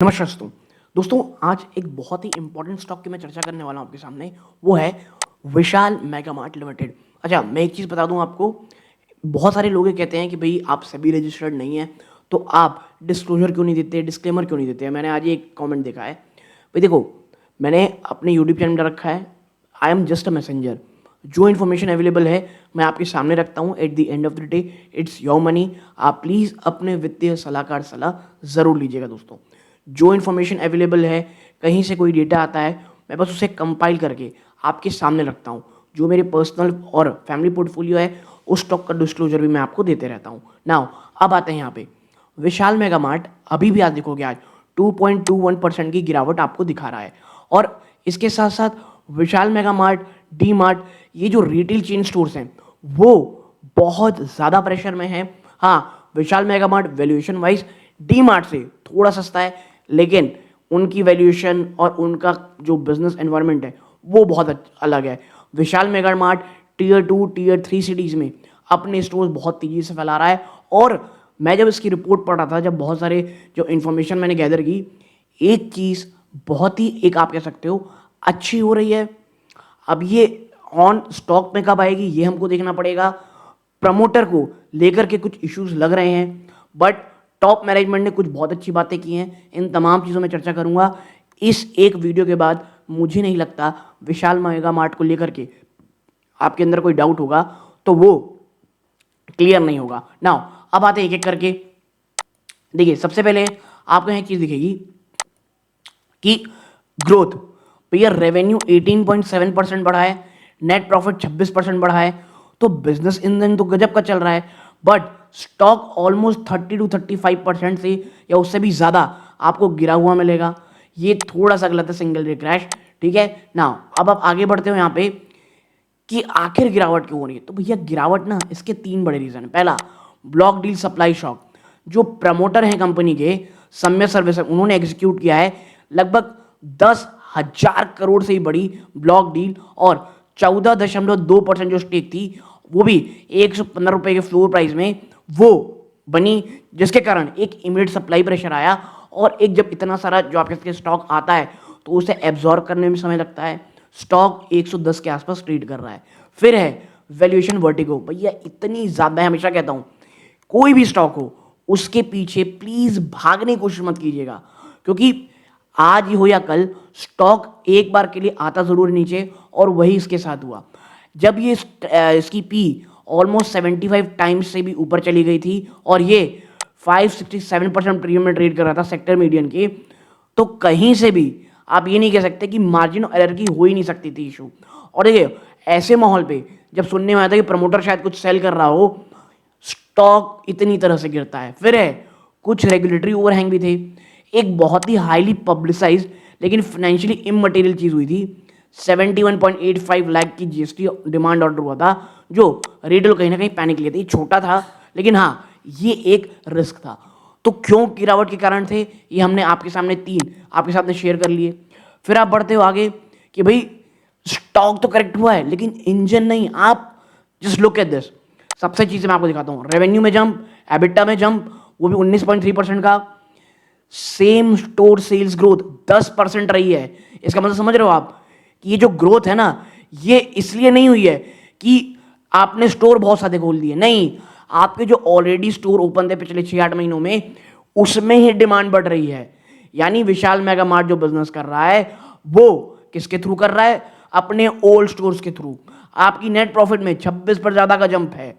नमस्कार दोस्तों। आज एक बहुत ही इंपॉर्टेंट स्टॉक की मैं चर्चा करने वाला हूँ आपके सामने। वो है विशाल मेगा मार्ट लिमिटेड। अच्छा, मैं एक चीज़ बता दूँ आपको। बहुत सारे लोग ये कहते हैं कि भाई आप सभी रजिस्टर्ड नहीं हैं, तो आप डिस्क्लोजर क्यों नहीं देते, डिस्क्लेमर क्यों नहीं देते। मैंने आज एक कमेंट देखा है। भाई देखो, मैंने अपने यूट्यूब चैनल में रखा है, I am just a messenger. जो इन्फॉर्मेशन अवेलेबल है मैं आपके सामने रखता हूँ। At the end of the day it's your money. आप प्लीज़ अपने वित्तीय सलाहकार सलाह ज़रूर लीजिएगा दोस्तों। जो इन्फॉर्मेशन अवेलेबल है, कहीं से कोई डेटा आता है, मैं बस उसे कंपाइल करके आपके सामने रखता हूँ। जो मेरे पर्सनल और फैमिली पोर्टफोलियो है, उस स्टॉक का डिस्क्लोजर भी मैं आपको देते रहता हूँ। नाउ अब आते हैं यहाँ पे विशाल मेगा मार्ट। अभी भी आज देखोगे, आज 2.21% की गिरावट आपको दिखा रहा है। और इसके साथ साथ विशाल मेगा मार्ट, डी मार्ट, ये जो रिटेल चेन स्टोर्स हैं वो बहुत ज़्यादा प्रेशर में है। हाँ, Vishal Mega Mart valuation wise D Mart से थोड़ा सस्ता है, लेकिन उनकी वैल्यूएशन और उनका जो बिजनेस एनवायरनमेंट है वो बहुत अलग है। Vishal Mega Mart tier 2 tier 3 cities में अपने स्टोर्स बहुत तेज़ी से फैला रहा है। और मैं जब इसकी रिपोर्ट पढ़ रहा था, जब बहुत सारे जो इन्फॉर्मेशन मैंने गैदर की, एक चीज़ बहुत ही, एक आप कह सकते हो, अच्छी हो रही है। अब ये ऑन स्टॉक में कब आएगी ये हमको देखना पड़ेगा। प्रमोटर को लेकर के कुछ इश्यूज लग रहे हैं, बट टॉप मैनेजमेंट ने कुछ बहुत अच्छी बातें की हैं। इन तमाम चीज़ों में चर्चा करूंगा इस एक वीडियो के बाद। मुझे नहीं लगता विशाल मेगा मार्ट को लेकर के आपके अंदर कोई डाउट होगा, तो वो क्लियर नहीं होगा। नाउ अब आते हैं एक एक करके। देखिए, सबसे पहले आपको एक चीज़ दिखेगी कि ग्रोथ। भैया रेवेन्यू 18.7% बढ़ा है, नेट प्रॉफिट 26% बढ़ा है, तो बिजनेस इंजन तो गजब का चल रहा है। बट स्टॉक ऑलमोस्ट 30 to 35% से या उससे भी ज़्यादा आपको गिरा हुआ मिलेगा। ये थोड़ा सा गलत है, सिंगल डे क्रैश। ठीक है ना। अब आप आगे बढ़ते हो यहाँ पे कि आखिर गिरावट क्यों हो रही है। तो भैया गिरावट ना, इसके तीन बड़े रीजन है। पहला, ब्लॉक डील सप्लाई शॉक। जो प्रमोटर हैं कंपनी के, सम्य सर्विस, उन्होंने एग्जीक्यूट किया है लगभग 10,000 करोड़ से ही बड़ी ब्लॉक डील, और 14.2% जो स्टेक थी वो भी 115 रुपए के फ्लोर प्राइस में वो बनी, जिसके कारण एक इमीडिएट सप्लाई प्रेशर आया। और एक जब इतना सारा जो आपके स्टॉक आता है तो उसे एब्जॉर्ब करने में समय लगता है। स्टॉक 110 के आसपास ट्रेड कर रहा है। फिर है वैल्यूएशन वर्टिगो। भैया इतनी ज़्यादा है, हमेशा कहता हूँ कोई भी स्टॉक हो उसके पीछे प्लीज़ भागने की कोशिश मत कीजिएगा, क्योंकि आज ही हो या कल स्टॉक एक बार के लिए आता ज़रूर नीचे, और वही इसके साथ हुआ। जब ये इसकी पी ऑलमोस्ट 75 टाइम्स से भी ऊपर चली गई थी और ये 567% प्रीमियम में ट्रेड कर रहा था सेक्टर मीडियन के, तो कहीं से भी आप ये नहीं कह सकते कि मार्जिन एरर की हो ही नहीं सकती थी इशू। और देखिए, ऐसे माहौल पे जब सुनने में आया था कि प्रमोटर शायद कुछ सेल कर रहा हो, स्टॉक इतनी तरह से गिरता है। फिर है कुछ रेगुलेटरी ओवरहैंग भी थे। एक बहुत ही हाईली पब्लिसाइज लेकिन फाइनेंशियली इमटेरियल चीज़ हुई थी। 71.85 लाख की जीएसटी डिमांड ऑर्डर हुआ था, जो रिटेल कहीं ना कहीं पैनिक लिए थे। छोटा था, लेकिन हाँ, ये एक रिस्क था। तो क्यों गिरावट के कारण थे, ये हमने आपके सामने तीन आपके सामने शेयर कर लिए। फिर आप बढ़ते हो आगे कि भाई स्टॉक तो करेक्ट हुआ है, लेकिन इंजन नहीं। आप जस्ट लुक एट दिस। सबसे चीज़ें मैं आपको दिखाता हूँ। रेवेन्यू में जंप, एबिटा में जंप, वो भी 19.3% का। सेम स्टोर सेल्स ग्रोथ 10% रही है। इसका मतलब समझ रहे हो आप कि ये जो ग्रोथ है ना, ये इसलिए नहीं हुई है कि आपने स्टोर बहुत सारे खोल दिए, नहीं। आपके जो ऑलरेडी स्टोर ओपन थे पिछले 6-8 महीनों में, उसमें ही डिमांड बढ़ रही है। यानी विशाल मेगा मार्ट जो बिजनेस कर रहा है वो किसके थ्रू कर रहा है? अपने ओल्ड स्टोर्स के थ्रू। आपकी नेट प्रॉफिट में 26 पर ज्यादा का जंप है,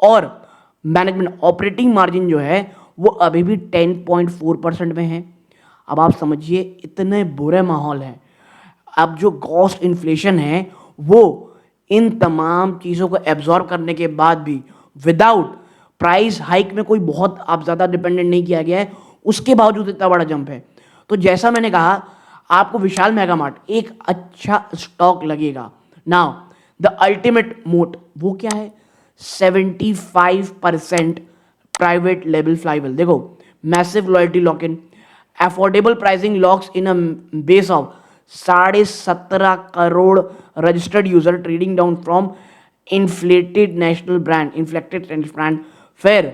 और मैनेजमेंट ऑपरेटिंग मार्जिन जो है वो अभी भी 10.4% में है। अब आप समझिए, इतने बुरे माहौल है। अब जो कॉस्ट इन्फ्लेशन है वो इन तमाम चीज़ों को एब्जॉर्ब करने के बाद भी विदाउट प्राइस हाइक में कोई बहुत आप ज़्यादा डिपेंडेंट नहीं किया गया है, उसके बावजूद इतना बड़ा जंप है। तो जैसा मैंने कहा, आपको विशाल मेगा मार्ट एक अच्छा स्टॉक लगेगा। नाउ द अल्टीमेट मोट वो क्या है? 75% प्राइवेट लेबल फ्लाईवेल। देखो, massive loyalty lock in, affordable pricing locks in a base of 17.5 crore registered user, trading down from inflated national brand, inflected brand. फिर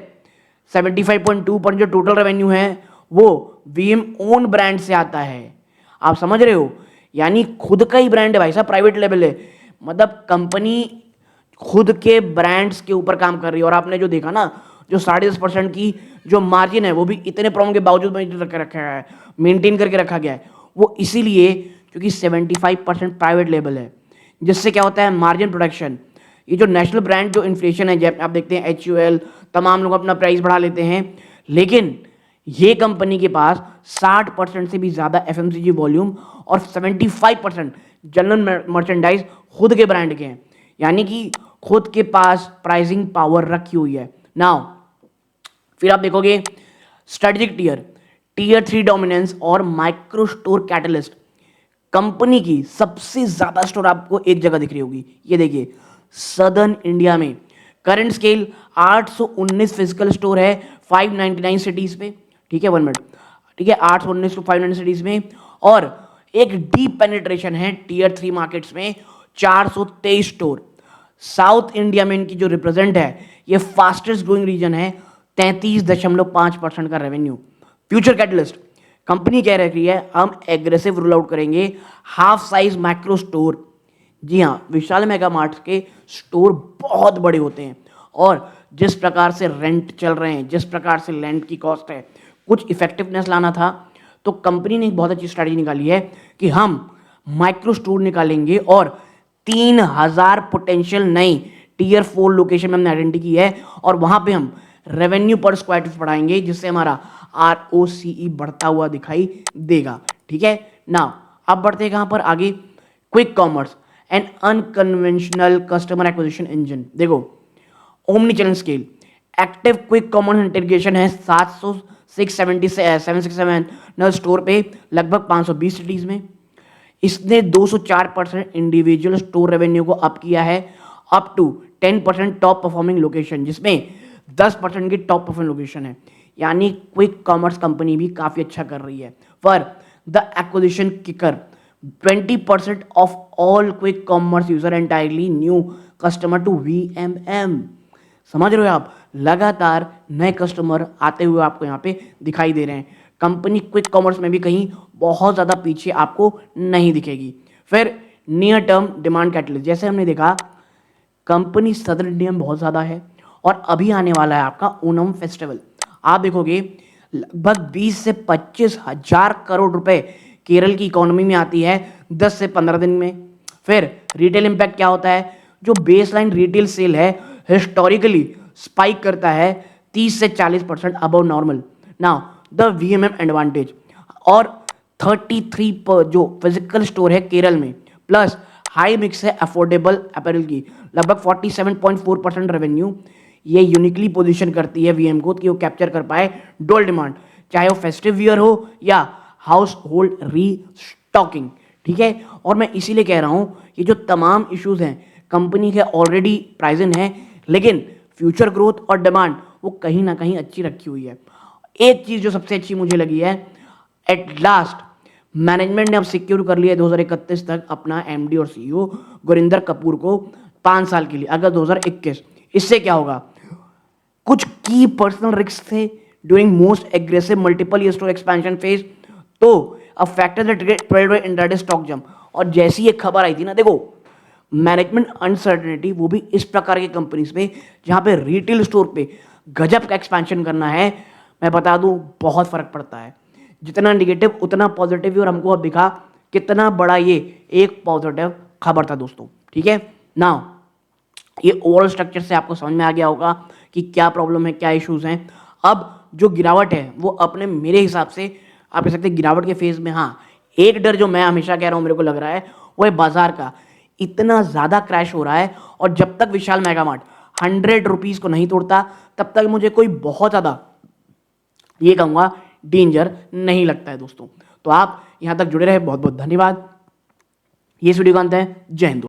75.2% जो टोटल रेवेन्यू है वो वीएम ओन ब्रांड से आता है। आप समझ रहे हो, यानी खुद का ही ब्रांड है भाई साहब, प्राइवेट लेवल है, मतलब कंपनी खुद के ब्रांड्स के ऊपर काम कर रही है। और आपने जो देखा ना, जो 10.5% की जो मार्जिन है वो भी इतने प्रॉब्लम के बावजूद रखा है, मेंटेन करके रखा गया है। वो इसीलिए क्योंकि 75% प्राइवेट लेवल है, जिससे क्या होता है मार्जिन प्रोटेक्शन। ये जो नेशनल ब्रांड जो इन्फ्लेशन है, जब आप देखते हैं HUL, तमाम लोग अपना प्राइस बढ़ा लेते हैं, लेकिन ये कंपनी के पास 60% से भी ज़्यादा FMCG वॉल्यूम और 75% जनरल मर्चेंडाइज खुद के ब्रांड के हैं, यानी कि खुद के पास प्राइसिंग पावर रखी हुई है। नाउ फिर आप देखोगे स्ट्रेटेजिक टीयर 3 डोमिनेंस और माइक्रो स्टोर कैटलिस्ट। कंपनी की सबसे ज्यादा स्टोर आपको एक जगह दिख रही होगी, ये देखिए सदर्न इंडिया में। करंट स्केल 819 फिजिकल स्टोर है 599 सिटीज पे, ठीक है, 1 मिनट, ठीक है, 819 टू 599 सिटीज में। और एक डीप पेनिट्रेशन है टीयर 3 मार्केट्स में, 423 स्टोर। साउथ इंडिया में इनकी जो रिप्रेजेंट है, ये फास्टेस्ट ग्रोइंग रीजन है, 33.5% का रेवेन्यू। फ्यूचर कैटलिस्ट, कंपनी कह रही है हम एग्रेसिव रोल आउट करेंगे हाफ साइज माइक्रो स्टोर। जी हाँ, विशाल मेगा मार्ट के स्टोर बहुत बड़े होते हैं, और जिस प्रकार से रेंट चल रहे हैं, जिस प्रकार से लैंड की कॉस्ट है, कुछ इफेक्टिवनेस लाना था, तो कंपनी ने एक बहुत अच्छी स्ट्रैटेजी निकाली है कि हम माइक्रो स्टोर निकालेंगे और 3000 पोटेंशियल नई टीयर 4 लोकेशन में हमने आइडेंटिटी की है, और वहां पे हम रेवेन्यू पर स्क्वायर फीट बढ़ाएंगे, जिससे हमारा ROCE बढ़ता हुआ दिखाई देगा। ठीक है ना, अब बढ़ते हैं कहां पर आगे, quick commerce and unconventional customer acquisition engine. देखो omni channel scale, active quick commerce integration है 767 स्टोर पे, लगभग 520 सिटीज में। इसने 204% इंडिविजुअल स्टोर रेवेन्यू को अप किया है, up to 10% top performing location, जिसमें 10% की टॉप परफॉर्मिंग लोकेशन है। यानी क्विक कॉमर्स कंपनी भी काफी अच्छा कर रही है। पर the acquisition kicker, 20% of all quick commerce user entirely new customer to VMM। समझ रहे हो आप, लगातार नए कस्टमर आते हुए आपको यहाँ पे दिखाई दे रहे हैं। कंपनी क्विक कॉमर्स में भी कहीं बहुत ज़्यादा पीछे आपको नहीं दिखेगी। फिर नियर टर्म डिमांड कैटलिस्ट, जैसे हमने देखा कंपनी सदर इंडिया में बहुत ज़्यादा है, और अभी आने वाला है आपका ओणम फेस्टिवल। आप देखोगे लगभग 20 से 25 हजार करोड़ रुपए केरल की इकोनॉमी में आती है 10 से 15 दिन में। फिर रिटेल इंपैक्ट क्या होता है, जो बेसलाइन रिटेल सेल है हिस्टोरिकली स्पाइक करता है 30 से 40% above normal. Now the VMM advantage, और 33 जो फिजिकल स्टोर है केरल में, प्लस हाई मिक्स है अफोर्डेबल अपैरल की, लगभग 47.4% रेवेन्यू, ये यूनिकली पोजीशन करती है वीएम को कि वो कैप्चर कर पाए डोल डिमांड, चाहे वो फेस्टिव वियर हो या हाउस होल्ड रीस्टॉकिंग। ठीक है, और मैं इसीलिए कह रहा हूं कि जो तमाम इश्यूज हैं कंपनी के ऑलरेडी प्राइजन है, लेकिन फ्यूचर ग्रोथ और डिमांड वो कहीं ना कहीं अच्छी रखी हुई है। एक चीज जो सबसे अच्छी मुझे लगी है, एट लास्ट मैनेजमेंट ने अब सिक्योर कर लिया 2031 तक अपना MD और CEO गुरिंदर कपूर को 5 साल के लिए, अगस्त 2021। इससे क्या होगा, कुछ की पर्सनल रिस्क थे during most aggressive multiple year store expansion phase, तो affected the intraday stock jump. और जैसी ये खबर आई थी ना, देखो मैनेजमेंट अनसर्टेनिटी, वो भी इस प्रकार की कंपनीज पे जहां पे रिटेल स्टोर पे गजब का एक्सपेंशन करना है, मैं बता दूं बहुत फर्क पड़ता है। जितना निगेटिव उतना पॉजिटिव भी, और हमको अब दिखा कितना बड़ा ये एक पॉजिटिव खबर था दोस्तों। ठीक है ना, ये ओवरऑल स्ट्रक्चर से आपको समझ में आ गया होगा कि क्या प्रॉब्लम है, क्या इश्यूज हैं। अब जो गिरावट है वो अपने मेरे हिसाब से आप कह सकते हैं गिरावट के फेज में, हाँ एक डर जो मैं हमेशा कह रहा हूँ मेरे को लग रहा है, वो है बाजार का। इतना ज़्यादा क्रैश हो रहा है, और जब तक विशाल मेगा मार्ट 100 रुपीज़ को नहीं तोड़ता तब तक मुझे कोई बहुत ज़्यादा ये कहूँगा डेंजर नहीं लगता है दोस्तों। तो आप यहाँ तक जुड़े रहे, बहुत बहुत धन्यवाद। ये वीडियो का अंत है। जय हिंद।